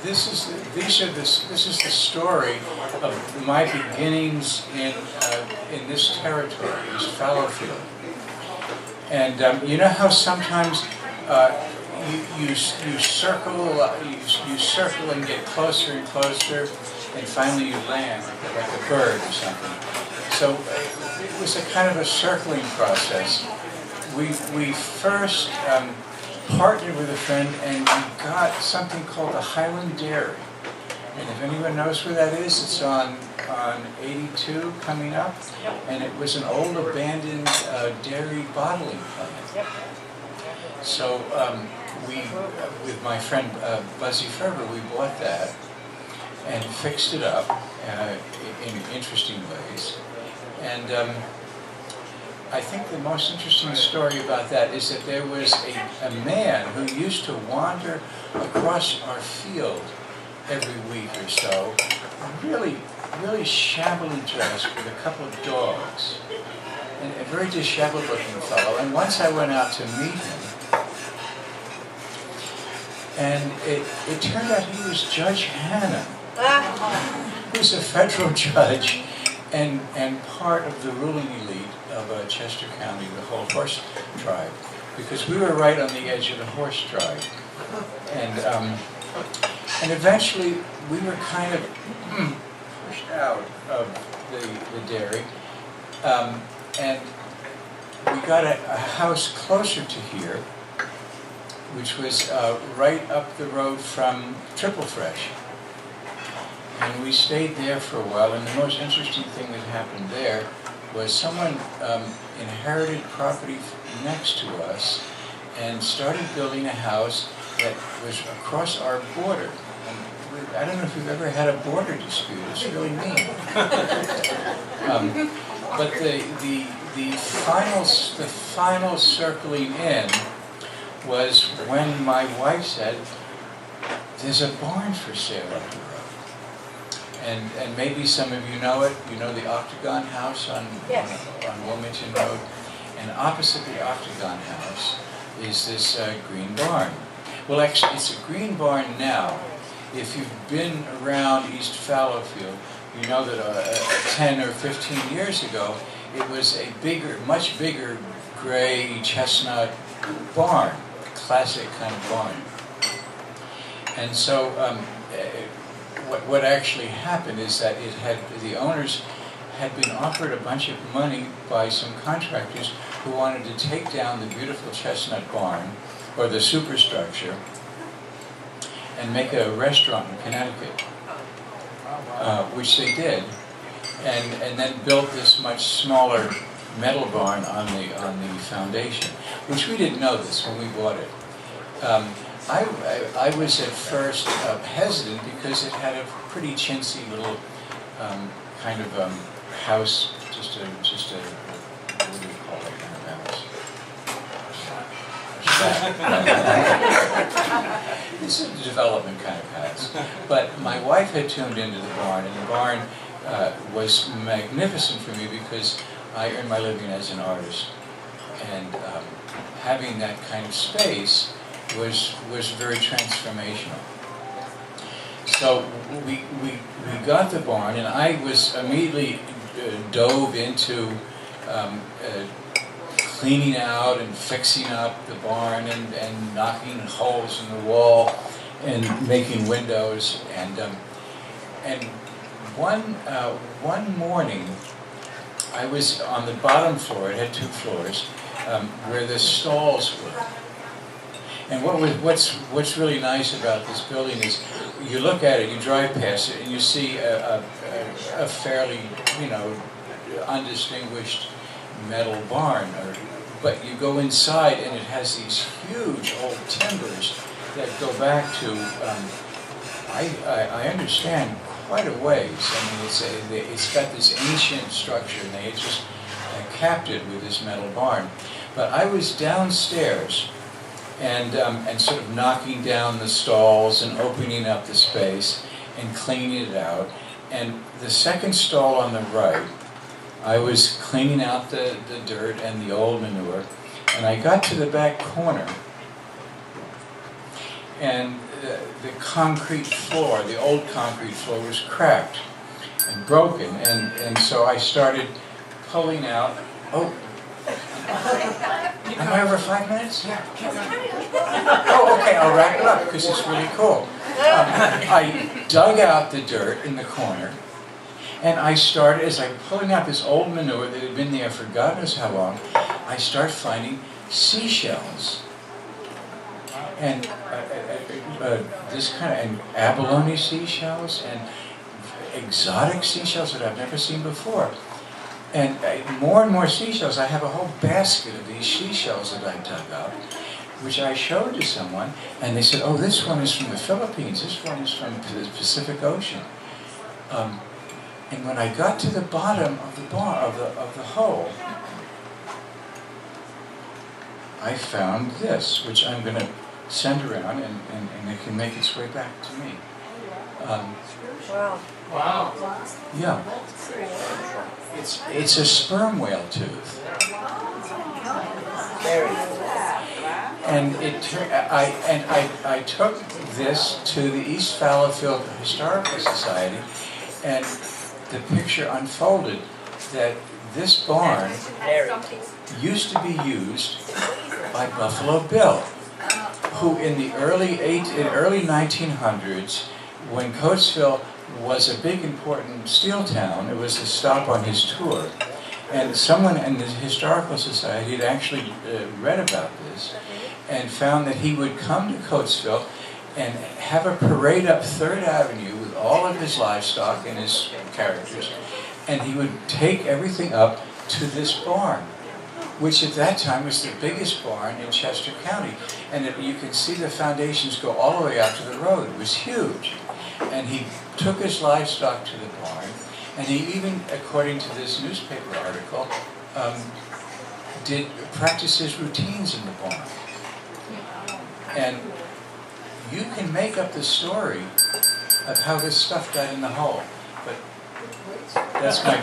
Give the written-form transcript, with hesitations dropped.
this is the story of my beginnings in this territory, East Fallowfield. And you know how sometimes you circle and get closer and closer, and finally you land like a bird or something. So it was a kind of a circling process. We first partnered with a friend, and we got something called the Highland Dairy. And if anyone knows where that is, it's on 82 coming up. And it was an old abandoned dairy bottling plant. So we, with my friend Buzzy Ferber, we bought that and fixed it up in interesting ways. And I think the most interesting story about that is that there was a man who used to wander across our field every week or so, really shabbily dressed with a couple of dogs, and a very disheveled looking fellow. And once I went out to meet him, and it turned out he was Judge Hanna, who's a federal judge and part of the ruling elite of Chester County, the whole horse tribe, because we were right on the edge of the horse tribe. And eventually we were kind of pushed out of the dairy, and we got a house closer to here, which was right up the road from Triple Fresh. And we stayed there for a while, and the most interesting thing that happened there was someone inherited property next to us and started building a house that was across our border. And I don't know if you've ever had a border dispute. It's really mean. But the final circling in was when my wife said, "There's a barn for sale up the road." And maybe some of you know it. You know the Octagon House on Wilmington Road. And opposite the Octagon House is this green barn. Well, actually, it's a green barn now. If you've been around East Fallowfield, you know that 10 or 15 years ago, it was a much bigger gray chestnut barn, a classic kind of barn. And so what actually happened is that the owners had been offered a bunch of money by some contractors who wanted to take down the beautiful chestnut barn, or the superstructure, and make a restaurant in Connecticut, which they did, and then built this much smaller metal barn on the foundation, which we didn't know this when we bought it. I was at first hesitant because it had a pretty chintzy little kind of house, just a what do you call that kind of house? This is a development kind of house. But my wife had tuned into the barn, and the barn was magnificent for me because I earned my living as an artist, and having that kind of space was very transformational. So we got the barn, and I was immediately dove into cleaning out and fixing up the barn and knocking holes in the wall and making windows. And one morning I was on the bottom floor. It had 2 floors where the stalls were. And what's really nice about this building is you look at it, you drive past it, and you see a fairly, undistinguished metal barn. But you go inside, and it has these huge old timbers that go back to, I understand, quite a ways. I mean, it's got this ancient structure, and they had just capped it with this metal barn. But I was downstairs, and sort of knocking down the stalls and opening up the space and cleaning it out. And the second stall on the right, I was cleaning out the dirt and the old manure, and I got to the back corner, and the concrete floor, the old concrete floor, was cracked and broken, and so I started pulling out. Oh, am I over 5 minutes? Oh, okay, I'll wrap it up because it's really cool. I dug out the dirt in the corner, and I started, as I'm pulling out this old manure that had been there for God knows how long, I start finding seashells. And this kind of, and abalone seashells, and exotic seashells that I've never seen before. And more and more seashells. I have a whole basket of these seashells that I dug up, which I showed to someone, and they said, "Oh, this one is from the Philippines. This one is from the Pacific Ocean." And when I got to the bottom of the hole, I found this, which I'm going to send around, and it can make its way back to me. Wow. Wow. Yeah. It's a sperm whale tooth. And I took this to the East Fallowfield Historical Society, and the picture unfolded that this barn used to be used by Buffalo Bill, who in the early 1900s, when Coatesville was a big important steel town, it was a stop on his tour. And someone in the Historical Society had actually read about this and found that he would come to Coatesville and have a parade up 3rd Avenue with all of his livestock and his characters, and he would take everything up to this barn, which at that time was the biggest barn in Chester County. And you can see the foundations go all the way out to the road. It was huge. And he took his livestock to the barn, and he even, according to this newspaper article, did practice his routines in the barn. And you can make up the story of how this stuff got in the hole, but that's my